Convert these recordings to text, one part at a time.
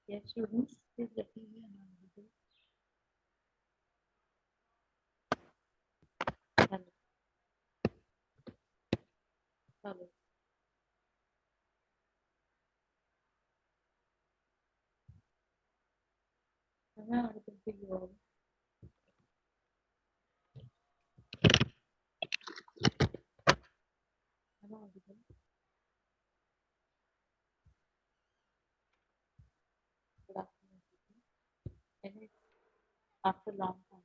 Yes, students, please let me know. Hello. Hello. Am I audible to you all? Am I audible? Good afternoon. And it's after long time.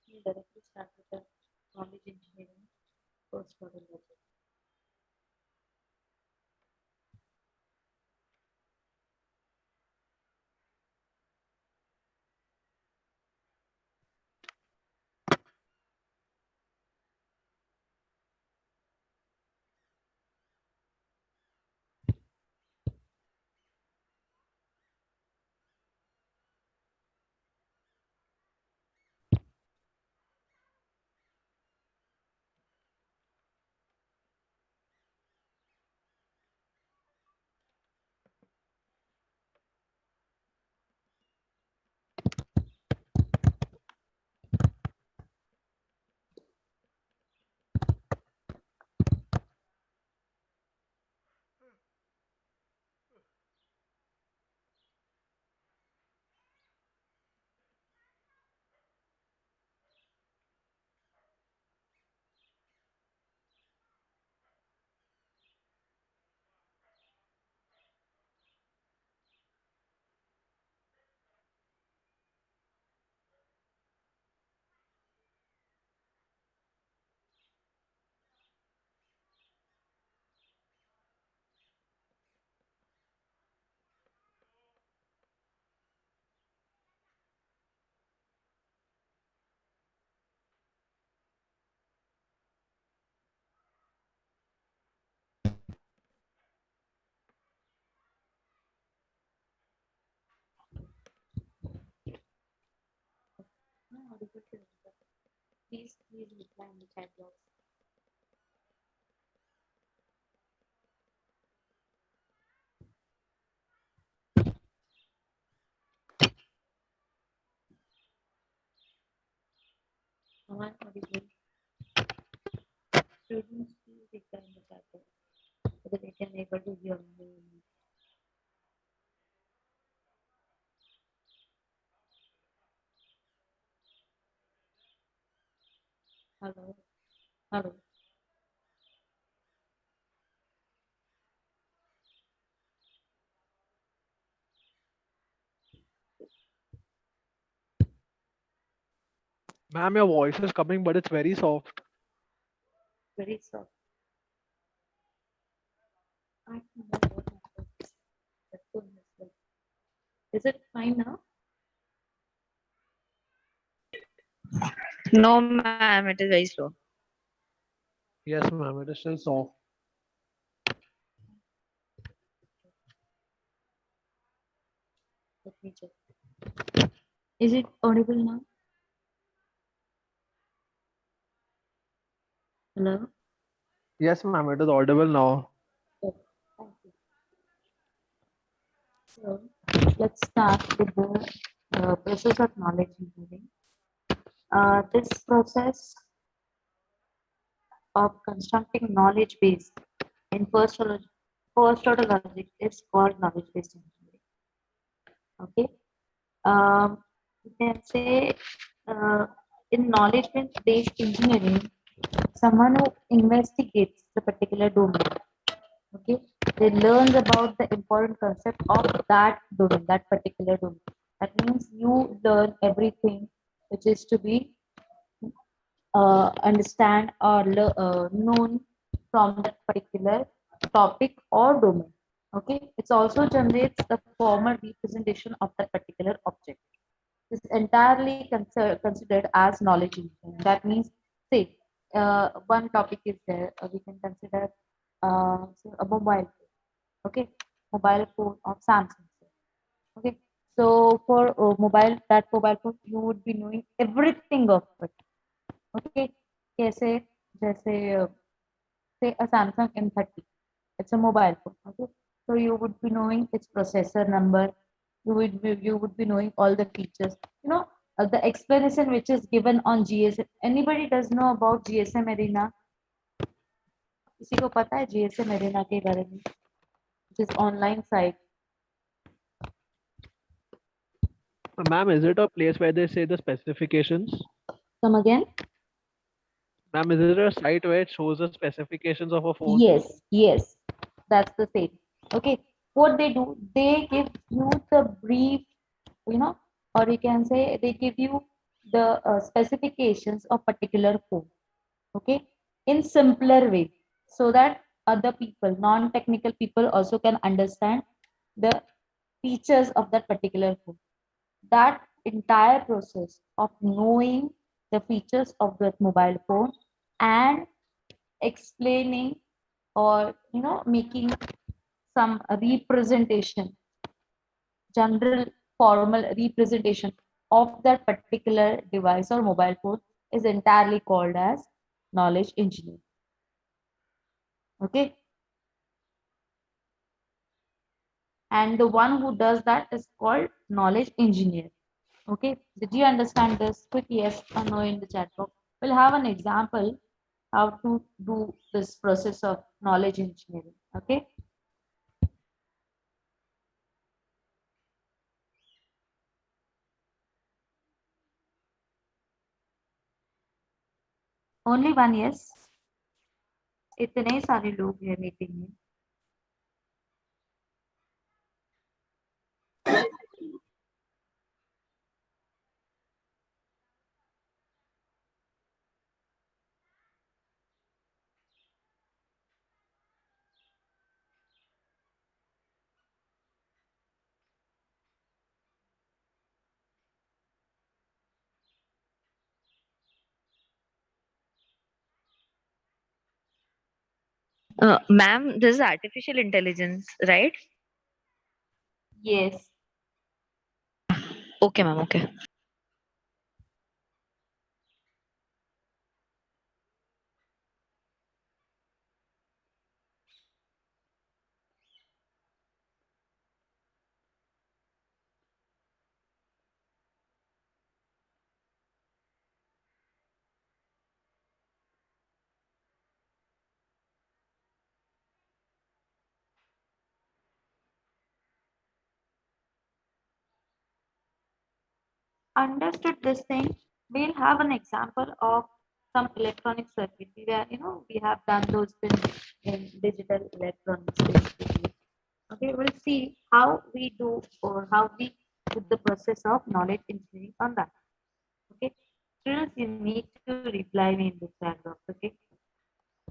We directly start with the knowledge engineering first order logic. Am I audible to you? Please reply in the chat box. Am I audible? Students, please reply in the chat box so that they can able to hear me. Hello. Hello. Ma'am, your voice is coming, but it's very soft. Very soft. I don't know what happened. The phone is like- Is it fine now? No, ma'am, it is very slow. Yes, ma'am, it is still soft. Let me check. Is it audible now? Hello? Yes, ma'am, it is audible now. Oh, thank you. So let's start with the process of knowledge engineering. This process of constructing knowledge base in first order logic is called knowledge based engineering. Okay. You can say in knowledge based engineering, someone who investigates the particular domain. Okay, they learns about the important concept of that domain, that particular domain. That means you learn everything which is to be understand or known from that particular topic or domain. Okay, it also generates the formal representation of that particular object. is entirely considered as knowledge engineering. That means, say, one topic is there, we can consider say a mobile phone, okay, mobile phone of Samsung. Okay, so for that mobile phone, you would be knowing everything of it. Okay, कैसे जैसे say a Samsung M30. It's a mobile phone. Okay, so you would be knowing its processor number. You would be knowing all the features. The explanation which is given on GSM. Anybody does know about GSM Arena? किसी को पता है GSM Arena के बारे में? Which is online site. Ma'am, is it a place where they say the specifications? Come again? Ma'am, is it a site where it shows the specifications of a phone? Yes, that's the same. Okay, what they do, they give you the brief, or you can say they give you the specifications of particular phone. Okay, in simpler way, so that other people, non-technical people, also can understand the features of that particular phone. That entire process of knowing the features of that mobile phone and explaining or making some representation, general formal representation of that particular device or mobile phone is entirely called as knowledge engineering. Okay, and the one who does that is called knowledge engineer. Okay, did you understand this? Quick yes or no in the chat box. We'll have an example how to do this process of knowledge engineering. Okay, only one yes. इतने सारे लोग हैं meeting में. Ma'am, this is artificial intelligence, right? Yes. Okay, ma'am. Okay. Understood this thing, we'll have an example of some electronic circuitry where we have done those things in digital electronics basically. Okay, we'll see how we do or how we do the process of knowledge engineering on that. Okay, students, you need to reply me in the chat box. Okay,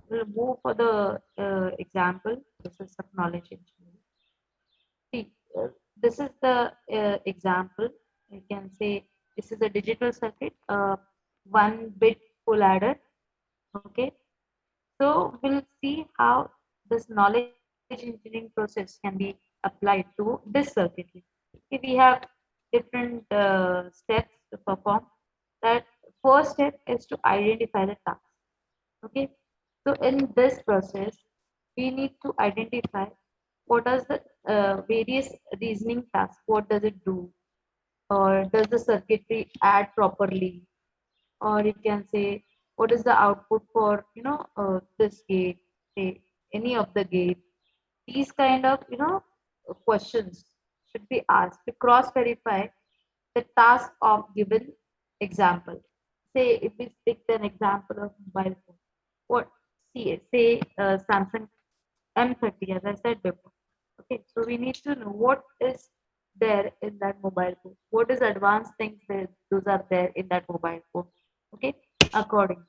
we'll move for the example process of knowledge engineering. See, this is the example. You can say this is a digital circuit, one bit full adder. Okay, so we'll see how this knowledge engineering process can be applied to this circuitry. Okay, we have different steps to perform. That first step is to identify the task. Okay, so in this process, we need to identify what are the various reasoning tasks. What does it do? Or does the circuitry add properly? Or you can say, what is the output for this gate? Say any of the gate. These kind of questions should be asked to cross verify the task of given example. Say if we take an example of mobile phone, what say Samsung M30, as I said before. Okay, so we need to know what is there in that mobile phone. What is advanced things that those are there in that mobile phone. Okay, according.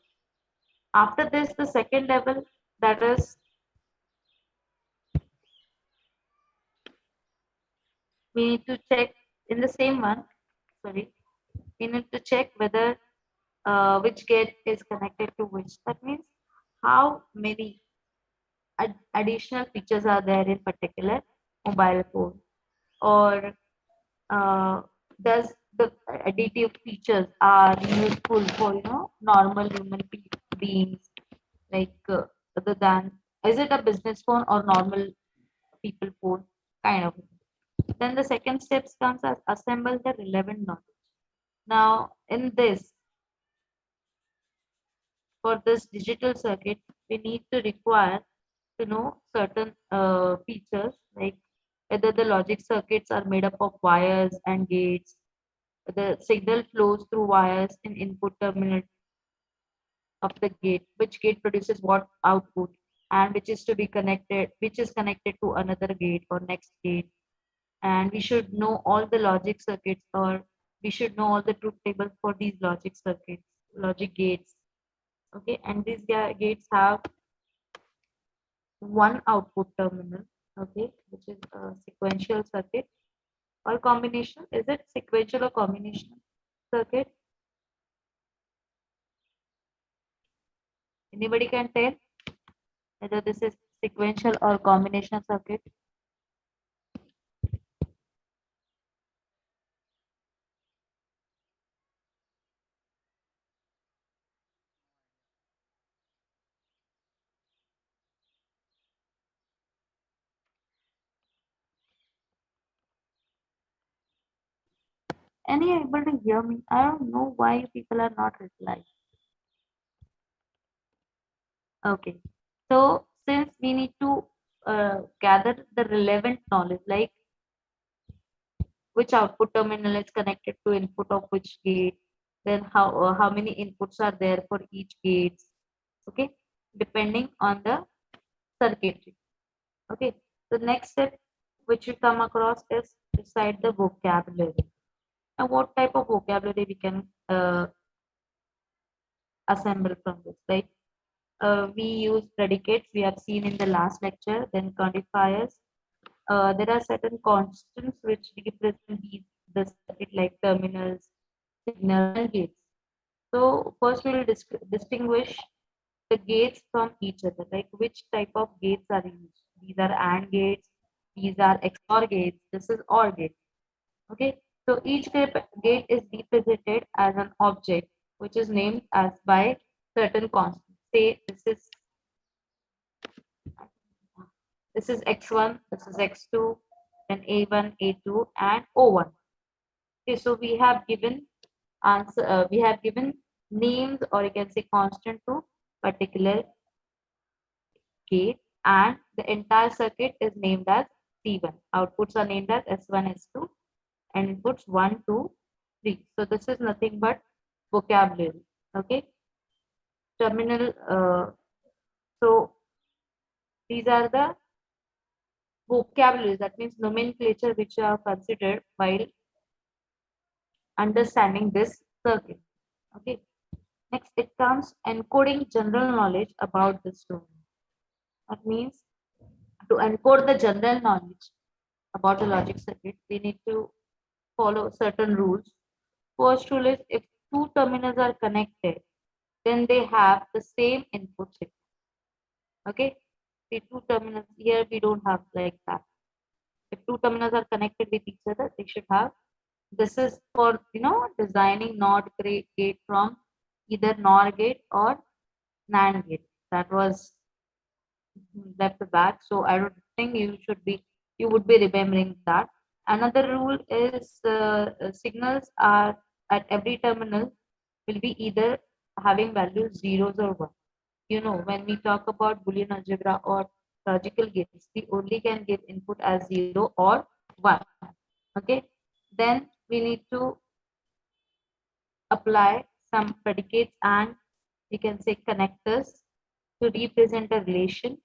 After this, the second level, that is we need to check in the same one. Sorry. you need to check whether which gate is connected to which. That means how many additional features are there in particular mobile phone, or uh, does the additive features are useful for normal human beings, like other than, is it a business phone or normal people phone kind of. Then the second steps comes as assemble the relevant knowledge. Now in this, for this digital circuit, we need to require to know certain features, like whether the logic circuits are made up of wires and gates, the signal flows through wires in input terminal of the gate, which gate produces what output, and which is connected to another gate or next gate. And we should know all the logic circuits, or we should know all the truth tables for these logic circuits, logic gates. Okay, and these gates have one output terminal, okay, which is a sequential circuit or combination. Is it sequential or combination circuit? Anybody can tell whether this is sequential or combination circuit? Any able to hear me? I don't know why people are not replying. Okay. So since we need to gather the relevant knowledge, like which output terminal is connected to input of which gate, then how many inputs are there for each gate. Okay, depending on the circuitry. Okay. The next step which you come across is decide the vocabulary. And what type of vocabulary we can assemble from this, like we use predicates we have seen in the last lecture, then quantifiers. There are certain constants which represent the circuit, like terminals, signals, and gates. So first we will distinguish the gates from each other, like which type of gates are used. These are AND gates, these are XOR gates, this is OR gate. Okay, so each gate is represented as an object which is named as by certain constants. Say this is x1, this is x2, then a1, a2, and o1. Okay, so we have given answer. We have given names, or you can say constant, to particular gate, and the entire circuit is named as C1. Outputs are named as S1, S2, and inputs 1, 2, 3. So this is nothing but vocabulary. Okay, terminal. So these are the vocabularies, that means nomenclature, which are considered while understanding this circuit. Okay. Next, it comes encoding general knowledge about this domain. That means to encode the general knowledge about a logic circuit, we need to follow certain rules. First rule is, if two terminals are connected, then they have the same input signal. Okay, the two terminals here we don't have like that. If two terminals are connected with each other, they should have. This is for designing NOT gate from either NOR gate or NAND gate. That was left back, so I don't think you would be remembering that. Another rule is signals are at every terminal will be either having values zeros or one. When we talk about Boolean algebra or logical gates, we only can give input as 0 or 1. Okay, then we need to apply some predicates, and we can say connectors, to represent a relation.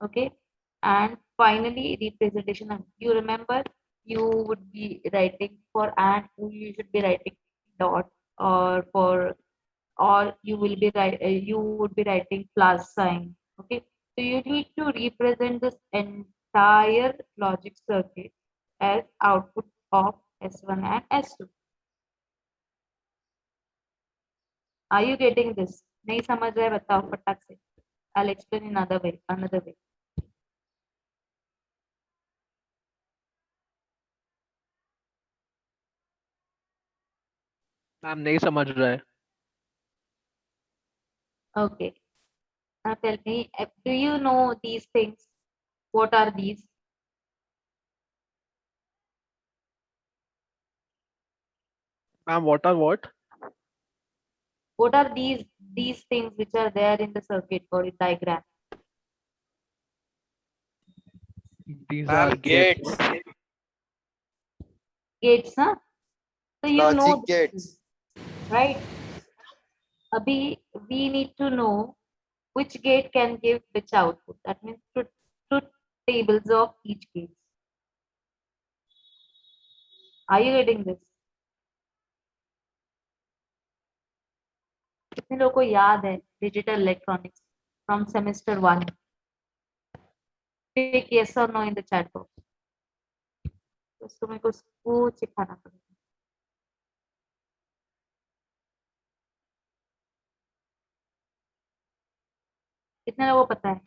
Okay, and finally representation of, you remember, you would be writing for and, you should be writing dot, or for, or you would be writing plus sign. Okay, so you need to represent this entire logic circuit as output of S1 and S2. Are you getting this? नहीं समझ रहे बताओ फटाक से. I'll explain in another way. Ma'am नहीं समझ रहा है. Okay. Now tell me, do you know these things? What are these? Ma'am what are what? What are these things which are there in the circuit or diagram? These Ma'am, are gates. Gates, huh? So you know Logic these gates. things, right? Abhi, we need to know which gate can give which output. That means truth tables of each gate. Are you getting this? कितने लोगों को याद है digital electronics from semester 1? Take yes or no in the chat box. तो मेरे को कुछ सिखाना पड़ेगा. कितने लोगों को पता है?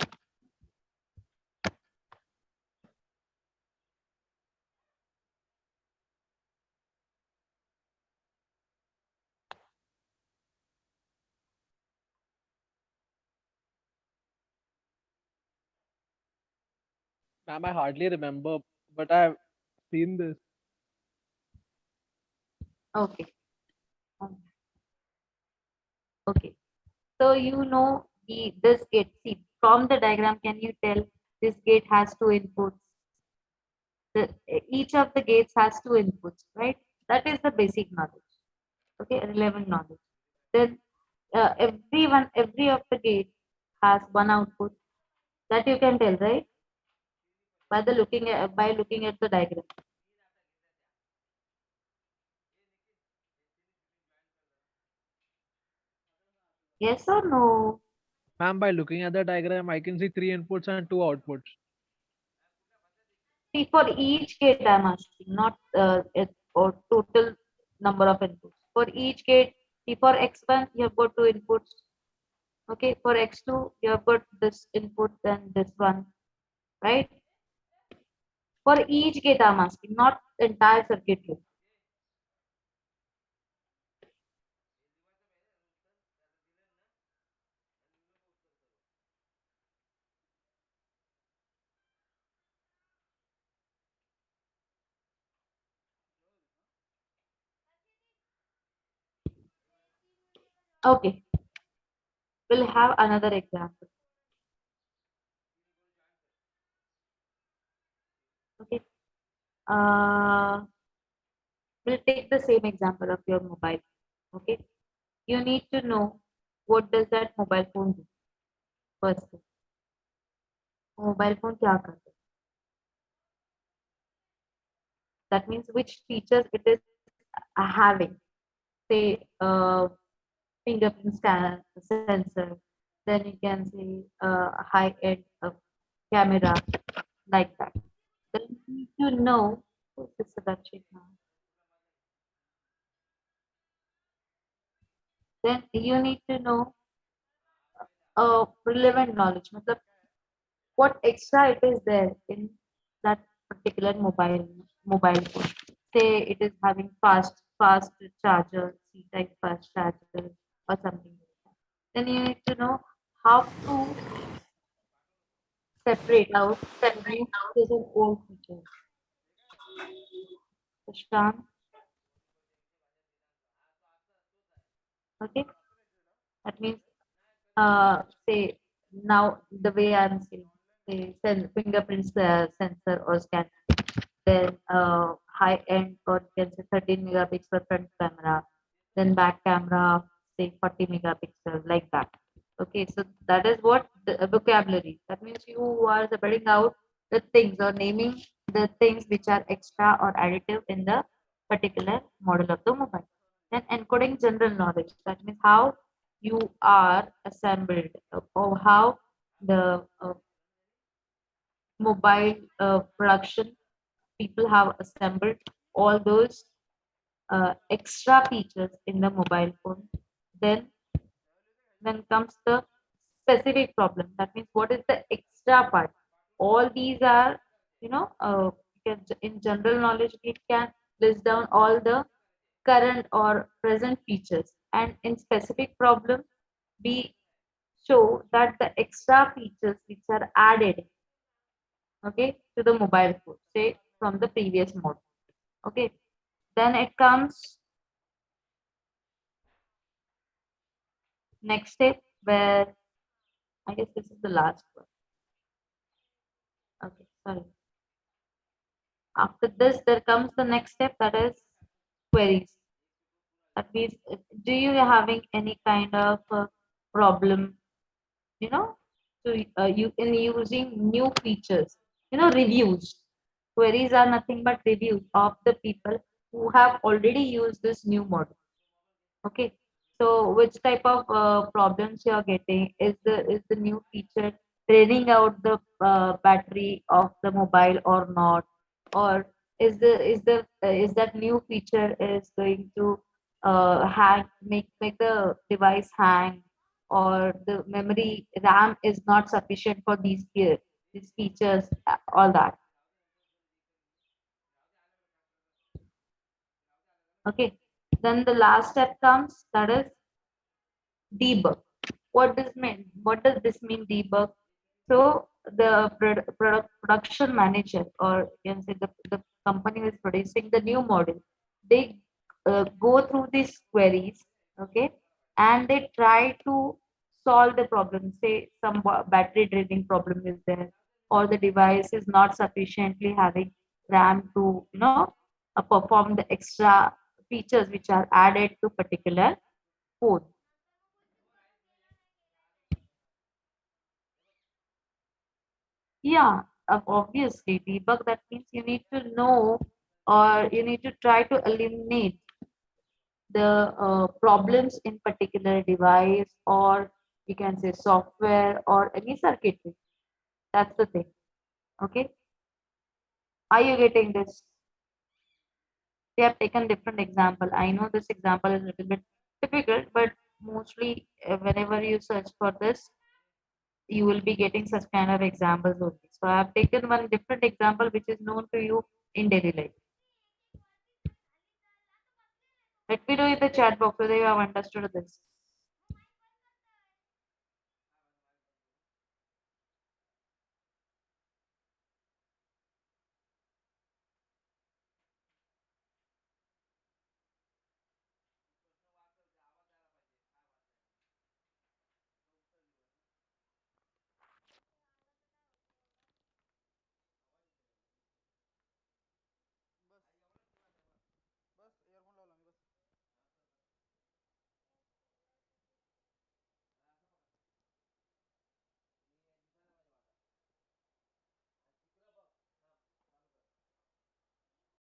Ma'am, I hardly remember, but I've seen this. Okay. Okay. So you know this gate. See, from the diagram, can you tell this gate has two inputs? Each of the gates has two inputs, right? That is the basic knowledge. Okay, relevant knowledge. Then every of the gate has one output. That you can tell, right? By looking at the diagram. Yes or no? Ma'am, by looking at the diagram, I can see 3 inputs and 2 outputs. See, for each gate, I'm asking, not or total number of inputs. For each gate, see, for x1, you have got two inputs. Okay, for x2, you have got this input, then this one, right? For each gate, I'm asking, not entire circuit gate. Okay, we'll have another example. Okay, we'll take the same example of your mobile. Okay, you need to know what does that mobile phone do first. Mobile phone क्या करता है? That means which features it is having. Say fingerprint scanner, sensor. Then you can see high end camera like that. Then you need to know. Oh, this is that shit now. Then you need to know relevant knowledge. मतलब what extra it is there in that particular mobile phone. Say it is having fast charger, C-type fast charger or something like that. Then you need to know how to separate out the new features and old features. Prashant, okay? That means say now the way I'm saying, say fingerprint sensor or scanner, then high end or you can say 13 megapixel front camera, then back camera say 40 megapixel like that. Okay, so that is what the vocabulary. That means you are separating out the things or naming the things which are extra or additive in the particular model of the mobile. Then encoding general knowledge. That means how you are assembled or how the mobile production people have assembled all those extra features in the mobile phone. Then then comes the specific problem. That means what is the extra part? All these are, in general knowledge, we can list down all the current or present features. And in specific problem, we show that the extra features which are added, okay, to the mobile phone, say from the previous model. Okay, then it comes next step where I guess this is the last one. Okay, sorry. After this, there comes the next step, that is queries. That means, do you having any kind of problem, you know, to you in using new features, reviews. Queries are nothing but reviews of the people who have already used this new model. Okay, so which type of problems you are getting? Is the new feature draining out the battery of the mobile or not? Or is that new feature is going to hang, make the device hang, or the memory RAM is not sufficient for these features, all that. Okay, then the last step comes, that is debug. What does this mean, debug? So the production manager, or you can say the company who is producing the new model, they go through these queries, okay, and they try to solve the problem. Say some battery draining problem is there, or the device is not sufficiently having RAM to perform the extra features which are added to particular phone. Yeah, obviously, debug, that means you need to know, or you need to try to eliminate the problems in particular device, or you can say software or any circuitry. That's the thing. Okay. Are you getting this? We have taken different example. I know this example is a little bit difficult, but mostly whenever you search for this, you will be getting such kind of examples only. So I have taken one different example which is known to you in daily life. Let me know in the chat box whether you have understood this.